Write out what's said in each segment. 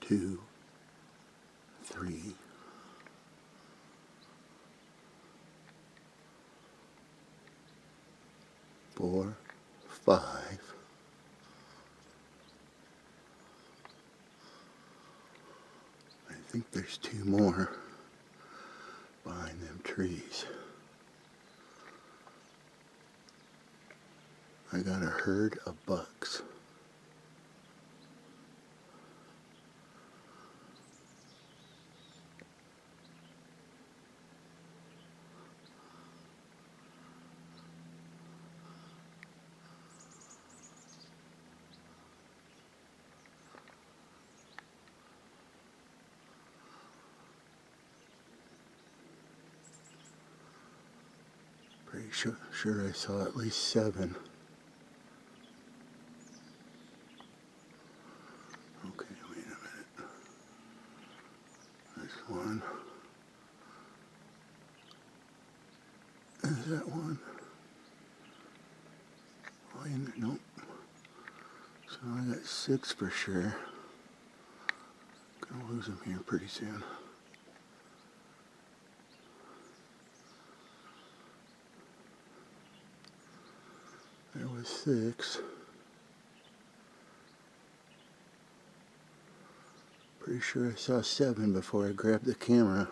2, 3, 4, 5. I think there's 2 more behind them trees. I got a herd of bucks. Pretty sure I saw at least 7. Okay, wait a minute. There's 1. Is that 1? Oh, nope. So I got 6 for sure. Gonna lose them here pretty soon. There was 6. Pretty sure I saw 7 before I grabbed the camera.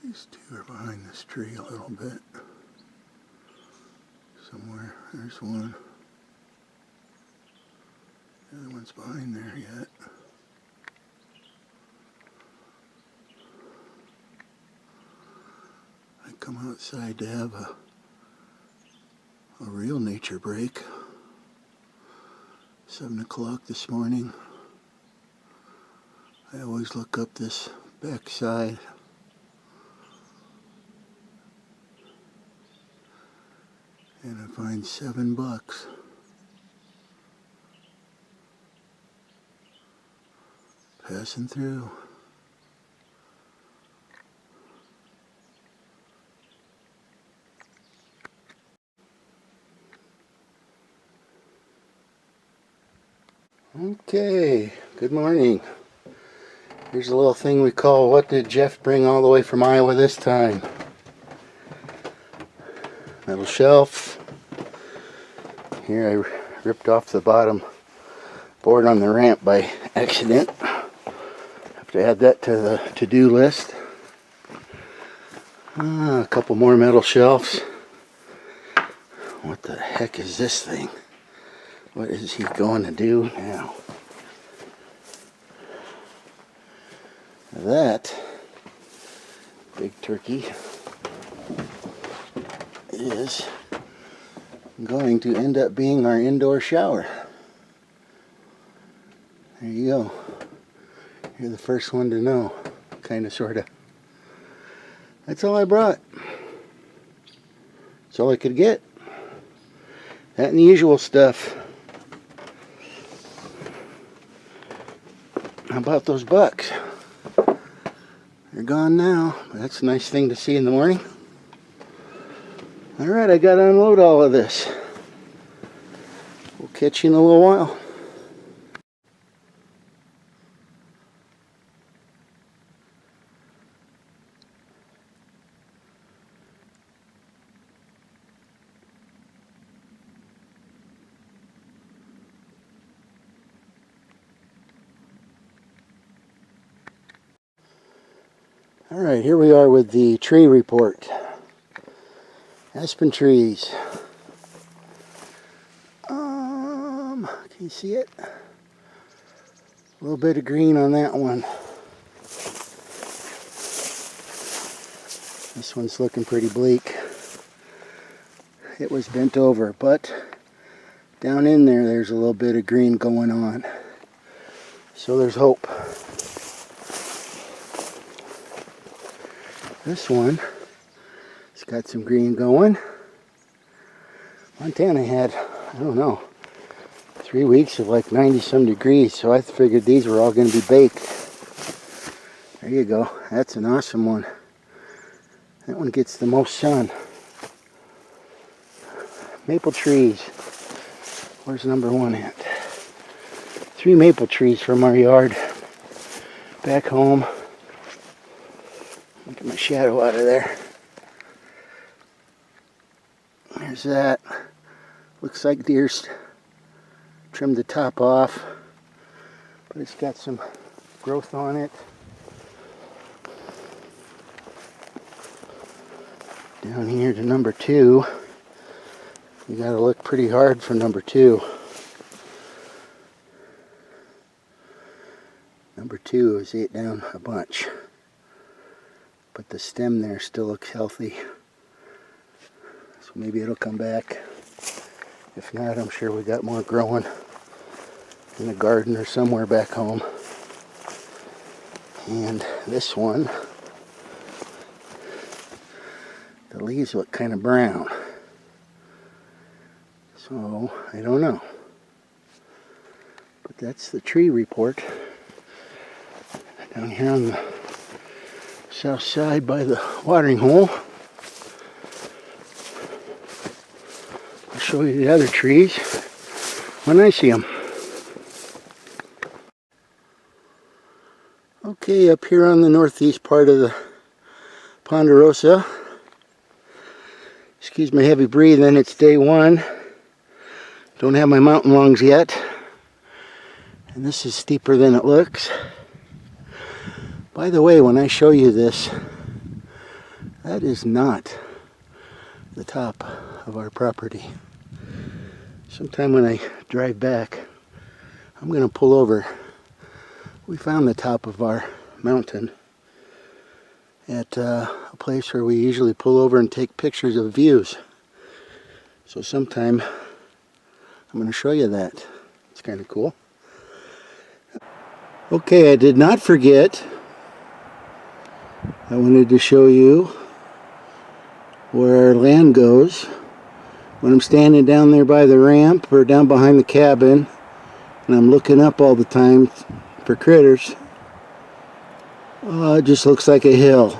These 2 are behind this tree a little bit. Somewhere. There's 1. The other one's behind there yet. I come outside to have a real nature break. 7 o'clock this morning. I always look up this backside. And I find 7 bucks. Passing through. Okay, good morning. Here's a little thing we call, what did Jeff bring all the way from Iowa this time? Metal shelf. Here I ripped off the bottom board on the ramp by accident. Have to add that to the to-do list. A couple more metal shelves. What the heck is this thing? What is he going to do now? That big turkey is going to end up being our indoor shower. There you go. You're the first one to know. Kinda, sorta. That's all I brought. That's all I could get. That and the usual stuff. How about those bucks? They're gone now. But that's a nice thing to see in the morning. Alright, I gotta unload all of this. We'll catch you in a little while. Alright, here we are with the tree report. Aspen trees. Can you see it? A little bit of green on that one. This one's looking pretty bleak. It was bent over, but down in there, there's a little bit of green going on. So there's hope. This one, it's got some green going. Montana had, I don't know, 3 weeks of like 90 some degrees, so I figured these were all going to be baked. There you go. That's an awesome one. That one gets the most sun. Maple trees. Where's number 1 at? 3 maple trees from our yard. Back home. Get my shadow out of there. There's that. Looks like deer's trimmed the top off, but it's got some growth on it. Down here to number 2. You gotta look pretty hard for number 2. Number 2 is ate down a bunch, but the stem there still looks healthy. So maybe it'll come back. If not, I'm sure we got more growing in the garden or somewhere back home. And this one, the leaves look kind of brown. So, I don't know. But that's the tree report. Down here on the south side by the watering hole. I'll show you the other trees when I see them. Okay, up here on the northeast part of the Ponderosa. Excuse my heavy breathing, it's day 1. Don't have my mountain lungs yet. And this is steeper than it looks. By the way, when I show you this, that is not the top of our property. Sometime when I drive back, I'm going to pull over. We found the top of our mountain at a place where we usually pull over and take pictures of views. So sometime I'm going to show you that. It's kind of cool. Okay, I did not forget. I wanted to show you where our land goes. When I'm standing down there by the ramp or down behind the cabin and I'm looking up all the time for critters, it just looks like a hill.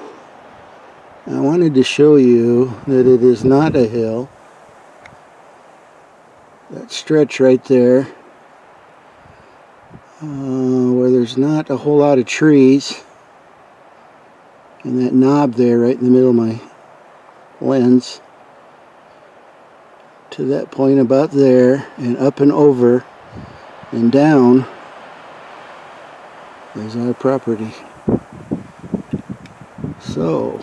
I wanted to show you that it is not a hill. That stretch right there, where there's not a whole lot of trees, and that knob there right in the middle of my lens, to that point about there, and up and over and down is our property. So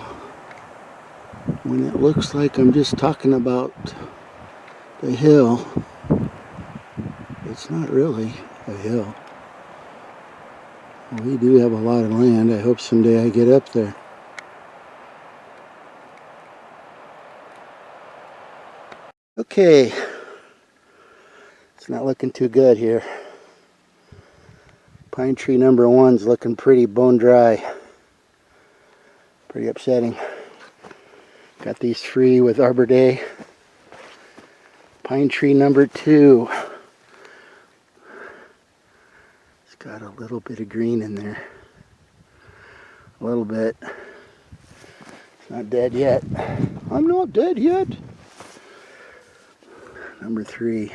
when it looks like I'm just talking about the hill, it's not really a hill. We do have a lot of land. I hope someday I get up there. Okay, it's not looking too good here. Pine tree number 1's looking pretty bone dry. Pretty upsetting. Got these 3 with Arbor Day. Pine tree number 2. It's got a little bit of green in there. A little bit. It's not dead yet. I'm not dead yet. Number 3.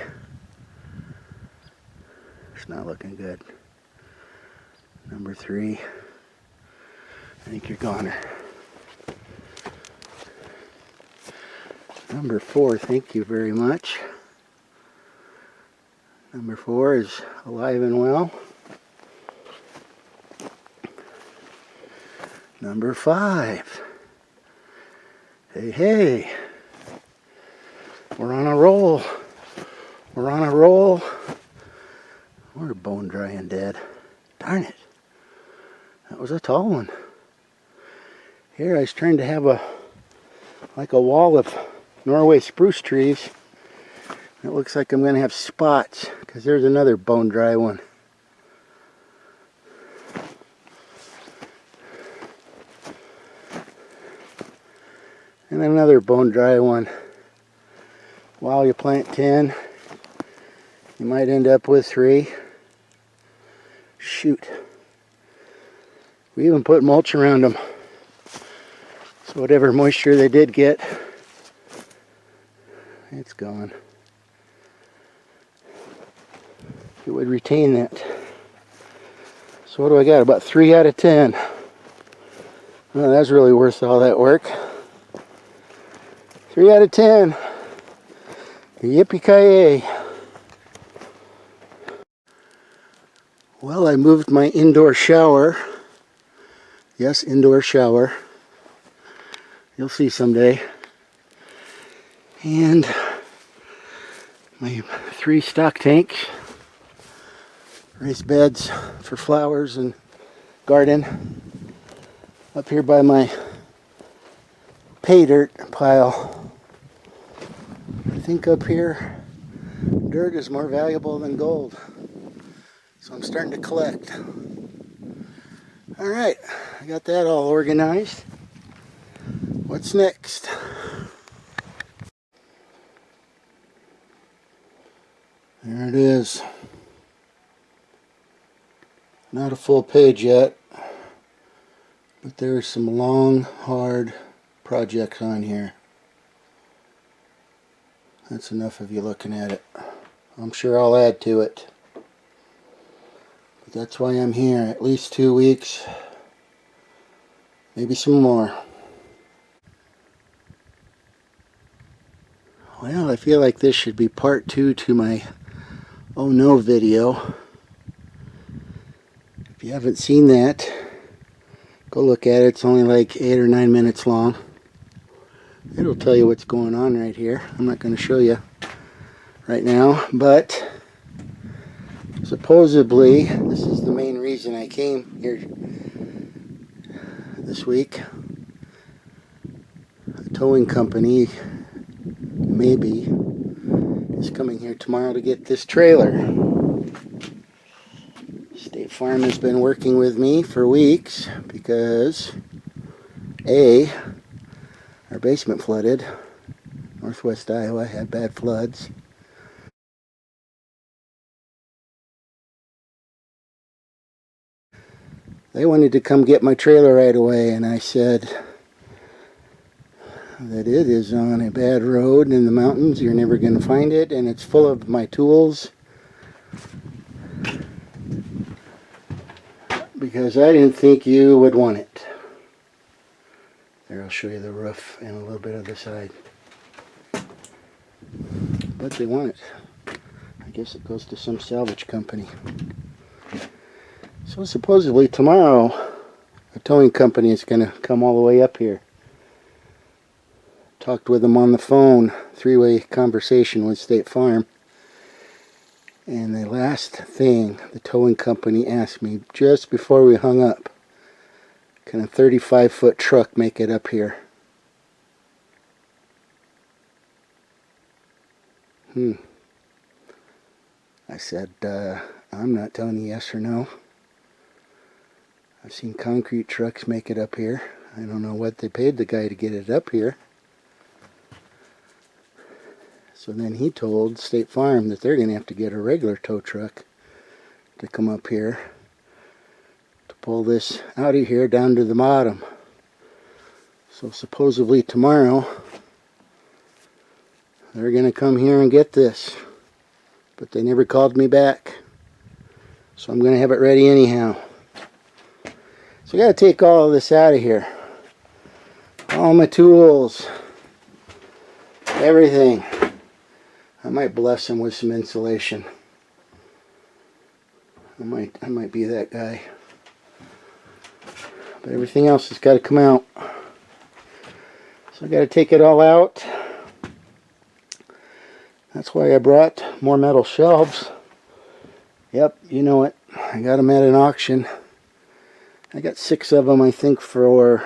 It's not looking good. Number 3. I think you're goner. Number 4, thank you very much. Number 4 is alive and well. Number 5. Hey, hey. We're on a roll. We're on a roll. We're bone dry and dead. Darn it. That was a tall one. Here I was trying to have like a wall of Norway spruce trees. It looks like I'm going to have spots because there's another bone dry one. and another bone dry one. While you plant 10, you might end up with 3. Shoot. We even put mulch around them. So whatever moisture they did get, it's gone. It would retain that. So what do I got? About 3 out of 10. Well, that's really worth all that work. 3 out of 10. Yippee-ki-yay. Well, I moved my indoor shower. Yes, indoor shower. You'll see someday. And my 3 stock tanks. Raised beds for flowers and garden. Up here by my pay dirt pile. I think up here, dirt is more valuable than gold. So I'm starting to collect. Alright, I got that all organized. What's next? There it is. Not a full page yet, but there are some long, hard projects on here. That's enough of you looking at it. I'm sure I'll add to it. But that's why I'm here. At least 2 weeks. Maybe some more. Well, I feel like this should be part 2 to my Oh No video. If you haven't seen that, go look at it. It's only like 8 or 9 minutes long. It'll tell you what's going on right here. I'm not going to show you right now, but supposedly this is the main reason I came here this week. A towing company maybe is coming here tomorrow to get this trailer. State Farm has been working with me for weeks because our basement flooded. Northwest Iowa had bad floods. They wanted to come get my trailer right away, and I said that it is on a bad road in the mountains. You're never going to find it, and it's full of my tools. Because I didn't think you would want it. There, I'll show you the roof and a little bit of the side. But they want it. I guess it goes to some salvage company. So supposedly tomorrow, a towing company is going to come all the way up here. Talked with them on the phone, 3-way conversation with State Farm. And the last thing the towing company asked me just before we hung up, can a 35-foot truck make it up here? I said, I'm not telling you yes or no. I've seen concrete trucks make it up here. I don't know what they paid the guy to get it up here. So then he told State Farm that they're going to have to get a regular tow truck to come up here to pull this out of here down to the bottom. So supposedly tomorrow they're going to come here and get this. But they never called me back. So I'm going to have it ready anyhow. So I got to take all of this out of here. All my tools. Everything. I might bless them with some insulation. I might be that guy. But everything else has got to come out. So I got to take it all out. That's why I brought more metal shelves. Yep, you know it. I got them at an auction. I got 6 of them, I think, for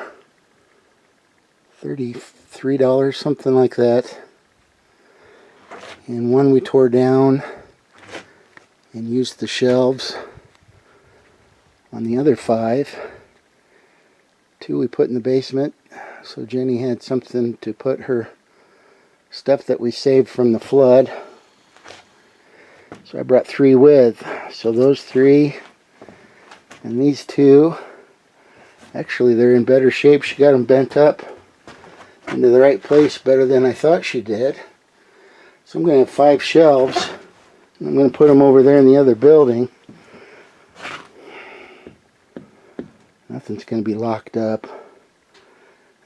$33, something like that. And one we tore down and used the shelves. On the other 5, 2 we put in the basement So Jenny had something to put her stuff that we saved from the flood. So I brought 3 with. So those 3 and these 2, actually they're in better shape. She got them bent up into the right place better than I thought she did. So I'm going to have 5 shelves. And I'm going to put them over there in the other building. Nothing's going to be locked up.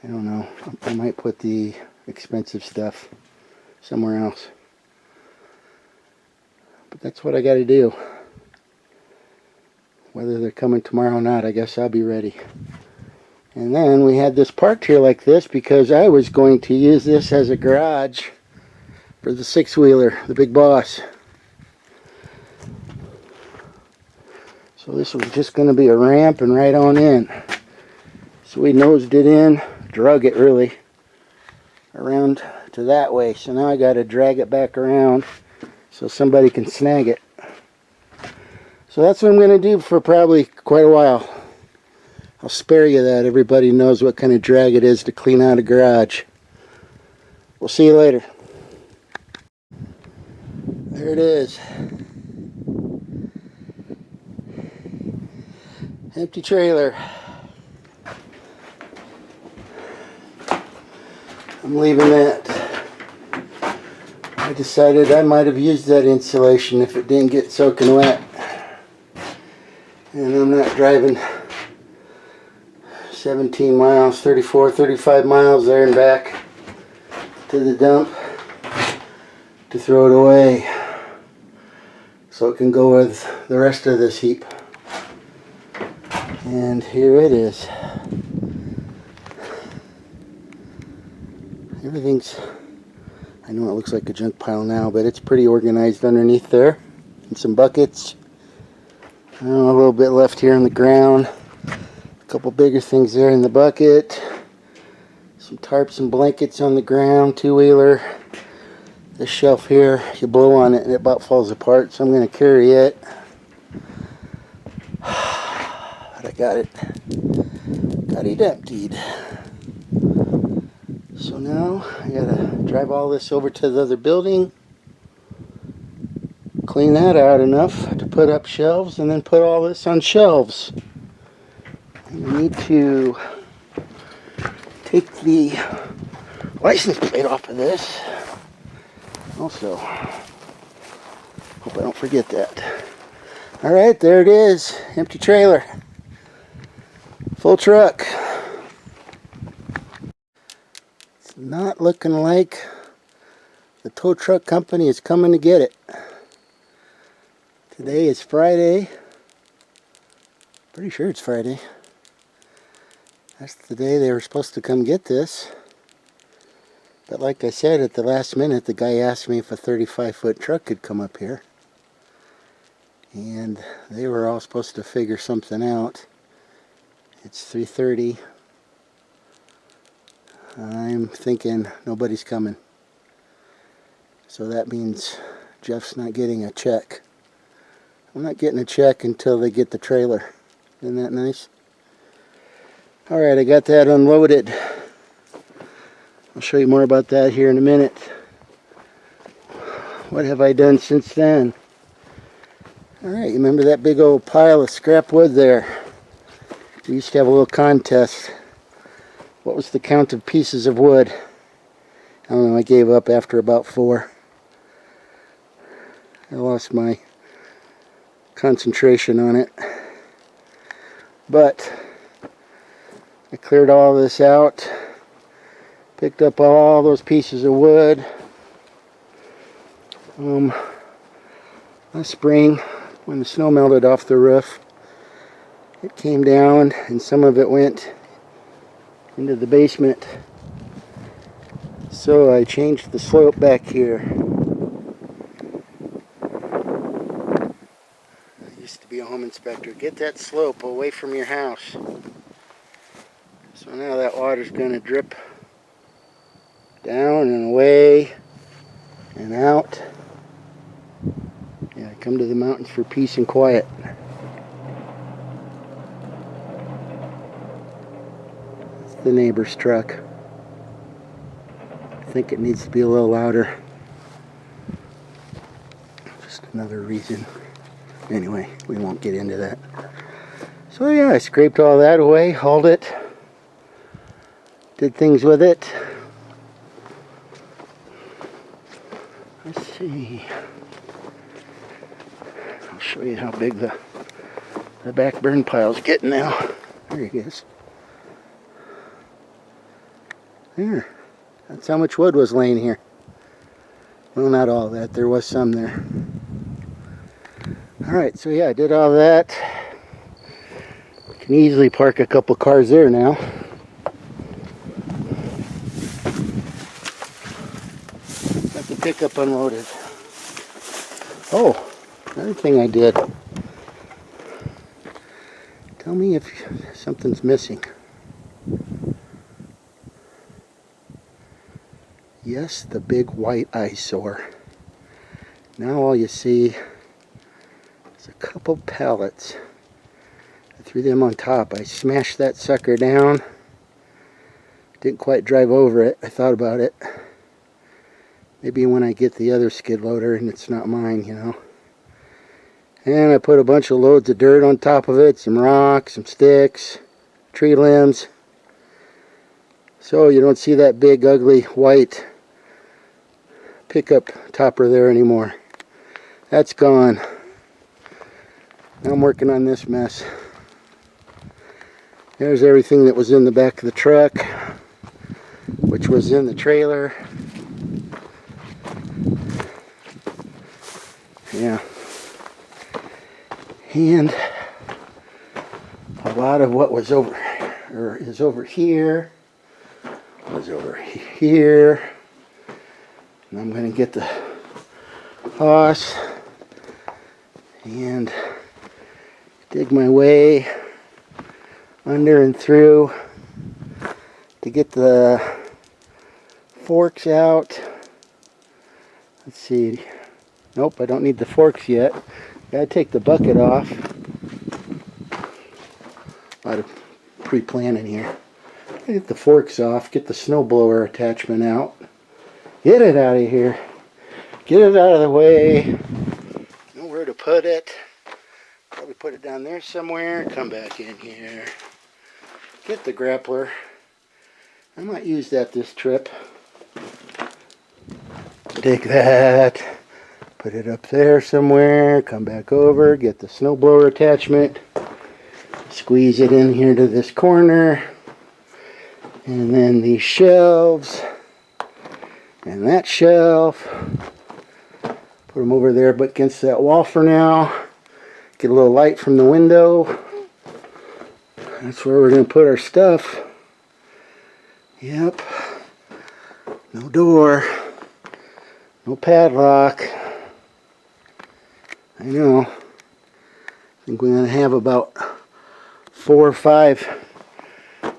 I don't know. I might put the expensive stuff somewhere else. But that's what I got to do. Whether they're coming tomorrow or not, I guess I'll be ready. And then we had this parked here like this because I was going to use this as a garage for the 6-wheeler, the Big Boss. So this was just going to be a ramp and right on in. So we nosed it in, drug it really, around to that way. So now I got to drag it back around so somebody can snag it. So that's what I'm going to do for probably quite a while. I'll spare you that. Everybody knows what kind of drag it is to clean out a garage. We'll see you later. There it is. Empty trailer. I'm leaving that. I decided I might have used that insulation if it didn't get soaking wet. And I'm not driving 17 miles, 34, 35 miles there and back to the dump to throw it away so it can go with the rest of this heap. And here it is. Everything's, I know it looks like a junk pile now, but it's pretty organized underneath there. And some buckets. A little bit left here on the ground. A couple bigger things there in the bucket. Some tarps and blankets on the ground, 2-wheeler. This shelf here, you blow on it and it about falls apart, so I'm going to carry it. But I got it emptied. So now I gotta drive all this over to the other building, clean that out enough to put up shelves, and then put all this on shelves. And we need to take the license plate off of this. Also, hope I don't forget that. Alright, there it is. Empty trailer. Full truck. It's not looking like the tow truck company is coming to get it. Today is Friday. Pretty sure it's Friday. That's the day they were supposed to come get this. But like I said, at the last minute, the guy asked me if a 35-foot truck could come up here. And they were all supposed to figure something out. It's 3:30. I'm thinking nobody's coming. So that means Jeff's not getting a check. I'm not getting a check until they get the trailer. Isn't that nice? Alright, I got that unloaded. I'll show you more about that here in a minute. What have I done since then? Alright, you remember that big old pile of scrap wood there? We used to have a little contest. What was the count of pieces of wood? I don't know, I gave up after about 4. I lost my concentration on it. But I cleared all this out. Picked up all those pieces of wood. Last spring, when the snow melted off the roof, it came down and some of it went into the basement. So I changed the slope back here. I used to be a home inspector. Get that slope away from your house. So now that water's going to drip down and away and out. Yeah, I come to the mountains for peace and quiet. The neighbor's truck. think it needs to be a little louder. Just another reason. Anyway, we won't get into that. So yeah, I scraped all that away, hauled it, did things with it. Let's see. I'll show you how big the back burn pile's getting now. There he is. There. That's how much wood was laying here. Well, not all that. There was some there. Alright, so yeah, I did all that. Can easily park a couple cars there now. Got the pickup unloaded. Oh, another thing I did. Tell me if something's missing. Yes, the big white eyesore. Now all you see is a couple pallets. I threw them on top. I smashed that sucker down. Didn't quite drive over it. I thought about it. Maybe when I get the other skid loader and it's not mine, you know. And I put a bunch of loads of dirt on top of it. Some rocks, some sticks, tree limbs. So you don't see that big ugly white pickup topper there anymore. That's gone. Now I'm working on this mess. There's everything that was in the back of the truck, which was in the trailer. Yeah. And a lot of what was over, or is over here, was over here. And I'm going to get the hoss and dig my way under and through to get the forks out. Let's see. Nope, I don't need the forks yet. Gotta take the bucket off. A lot of pre-planning here. Get the forks off, get the snowblower attachment out. Get it out of here. Get it out of the way. Know where to put it. Probably put it down there somewhere. Come back in here. Get the grappler. I might use that this trip. Take that. Put it up there somewhere. Come back over. Get the snowblower attachment. Squeeze it in here to this corner. And then these shelves. And that shelf. Put them over there but against that wall for now. Get a little light from the window. That's where we're going to put our stuff. Yep. No door. No padlock. I know. I think we're going to have about 4 or 5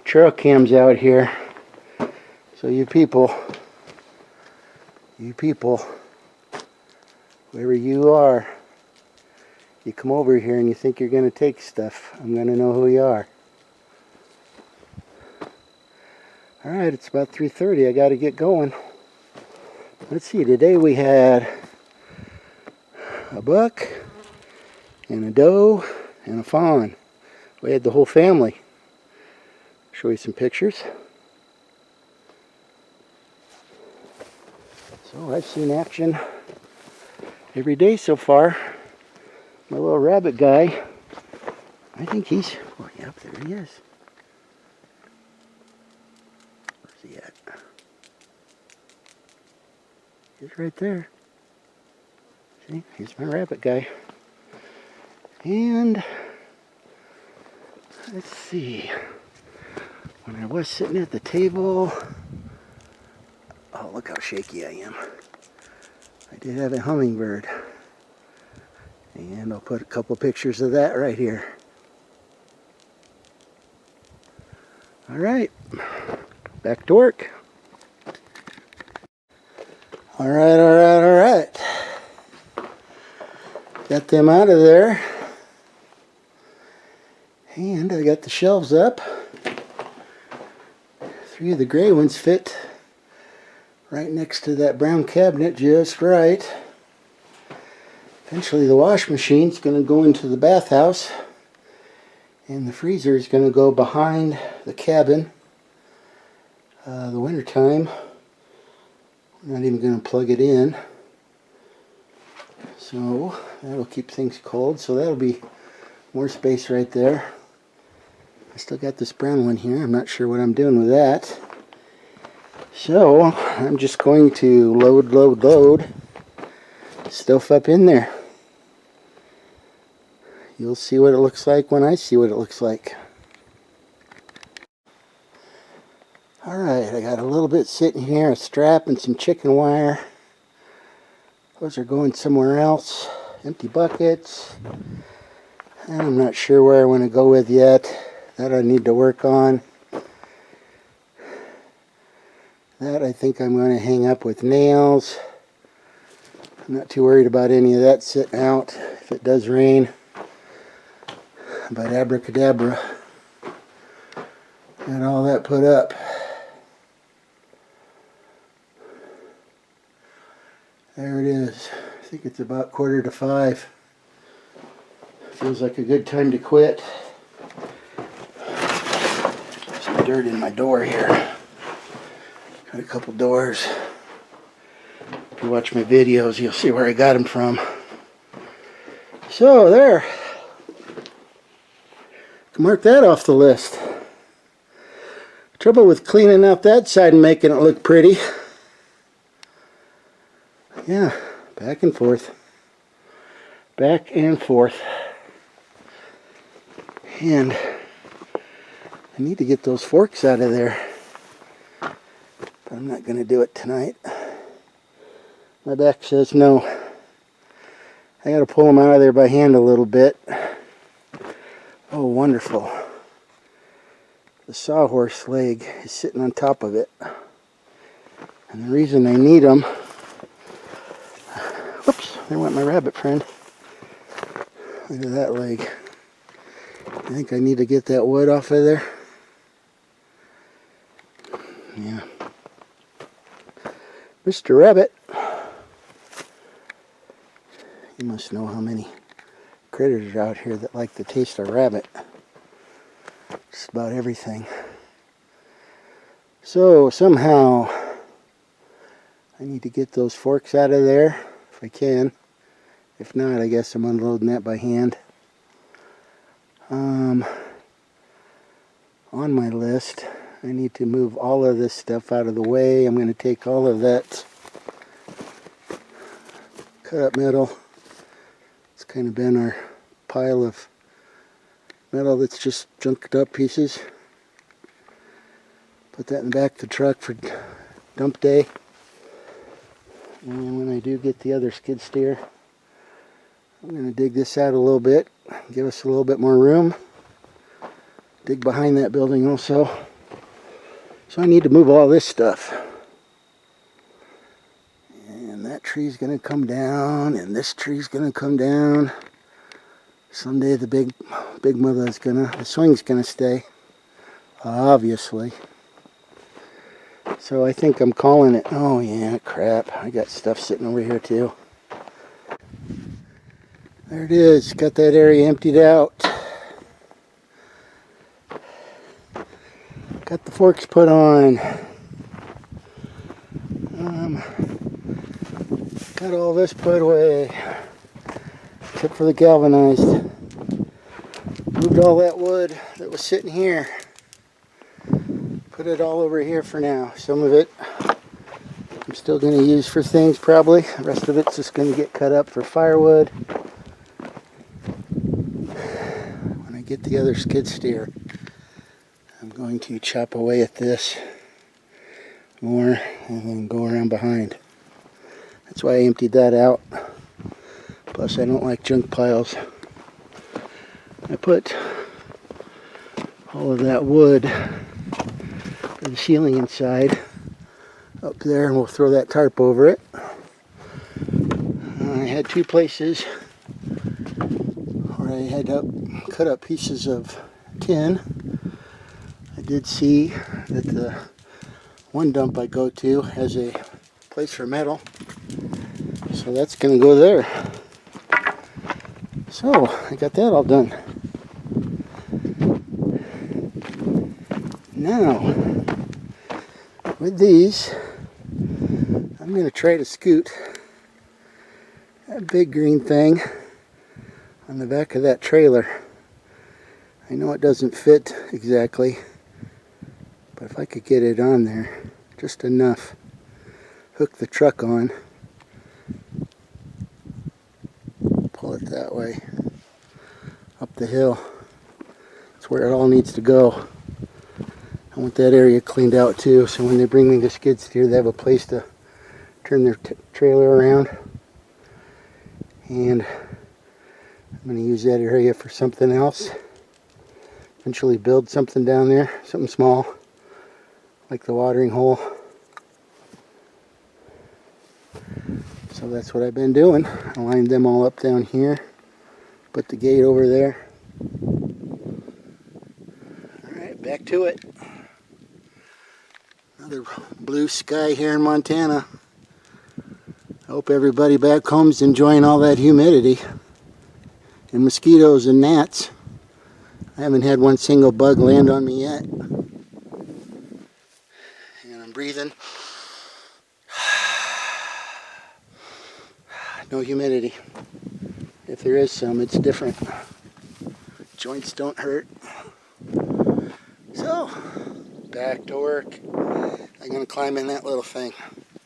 trail cams out here. So you people, wherever you are, you come over here and you think you're going to take stuff, I'm going to know who you are. Alright, it's about 3:30. I got to get going. Let's see, today we had a buck and a doe and a fawn. We had the whole family. Show you some pictures. So I've seen action every day so far. My little rabbit guy, I think he's, oh yep, there he is. Where's he at? He's right there. See, he's my rabbit guy. And let's see, when I was sitting at the table, oh, look how shaky I am. I did have a hummingbird. And I'll put a couple pictures of that right here. Alright, back to work. Alright. Got them out of there. And I got the shelves up. 3 of the gray ones fit right next to that brown cabinet, just right. Eventually the wash machine's going to go into the bathhouse, and the freezer is going to go behind the cabin. The winter time, I'm not even going to plug it in, so that'll keep things cold. So that'll be more space right there. I still got this brown one here. I'm not sure what I'm doing with that. So I'm just going to load stuff up in there. You'll see what it looks like when I see what it looks like. Alright, I got a little bit sitting here, a strap and some chicken wire. Those are going somewhere else. Empty buckets. And I'm not sure where I want to go with yet. That I need to work on. That I think I'm going to hang up with nails. I'm not too worried about any of that sitting out if it does rain. But abracadabra. Got all that put up. There it is. I think it's about 4:45. Feels like a good time to quit. Some dirt in my door here. Got a couple doors. If you watch my videos, you'll see where I got them from. So there. Mark that off the list. Trouble with cleaning out that side and making it look pretty. Yeah, back and forth. Back and forth. And I need to get those forks out of there. But I'm not going to do it tonight. My back says no. I got to pull them out of there by hand a little bit. Oh, wonderful. The sawhorse leg is sitting on top of it. And the reason I need them... Whoops, there went my rabbit friend. Look at that leg. I think I need to get that wood off of there. Yeah. Mr. Rabbit. You must know how many critters are out here that like the taste of rabbit. Just about everything. So somehow I need to get those forks out of there if I can. If not, I guess I'm unloading that by hand. On my list, I need to move all of this stuff out of the way. I'm going to take all of that cut up metal. It's kind of been our pile of metal that's just junked up pieces. Put that in the back of the truck for dump day. And when I do get the other skid steer, I'm going to dig this out a little bit, give us a little bit more room. Dig behind that building also. So I need to move all this stuff. And that tree's going to come down, and this tree's going to come down. Someday the big mother is the swing's gonna stay, obviously. So I think I'm calling it. Oh yeah, crap. I got stuff sitting over here too. There it is. Got that area emptied out. Got the forks put on. Got all this put away. Except for the galvanized. Moved all that wood that was sitting here. Put it all over here for now. Some of it I'm still going to use for things probably. The rest of it's just going to get cut up for firewood. When I get the other skid steer, I'm going to chop away at this more and then go around behind. That's why I emptied that out. Plus I don't like junk piles. I put all of that wood for the ceiling inside up there, and we'll throw that tarp over it. I had two places where I had cut up pieces of tin. I did see that the one dump I go to has a place for metal. So that's going to go there. So I got that all done. Now, with these, I'm going to try to scoot that big green thing on the back of that trailer. I know it doesn't fit exactly, but if I could get it on there just enough, hook the truck on, pull it that way up the hill. That's where it all needs to go. I want that area cleaned out too, so when they bring me the skid steer, they have a place to turn their trailer around. And I'm going to use that area for something else. Eventually build something down there, something small, like the watering hole. So that's what I've been doing. I lined them all up down here, put the gate over there. Alright, back to it. Another blue sky here in Montana. I hope everybody back home's enjoying all that humidity and mosquitoes and gnats. I haven't had one single bug land on me yet. And I'm breathing. No humidity. If there is some, it's different. Joints don't hurt. So, back to work. I'm going to climb in that little thing.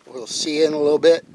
We'll see you in a little bit.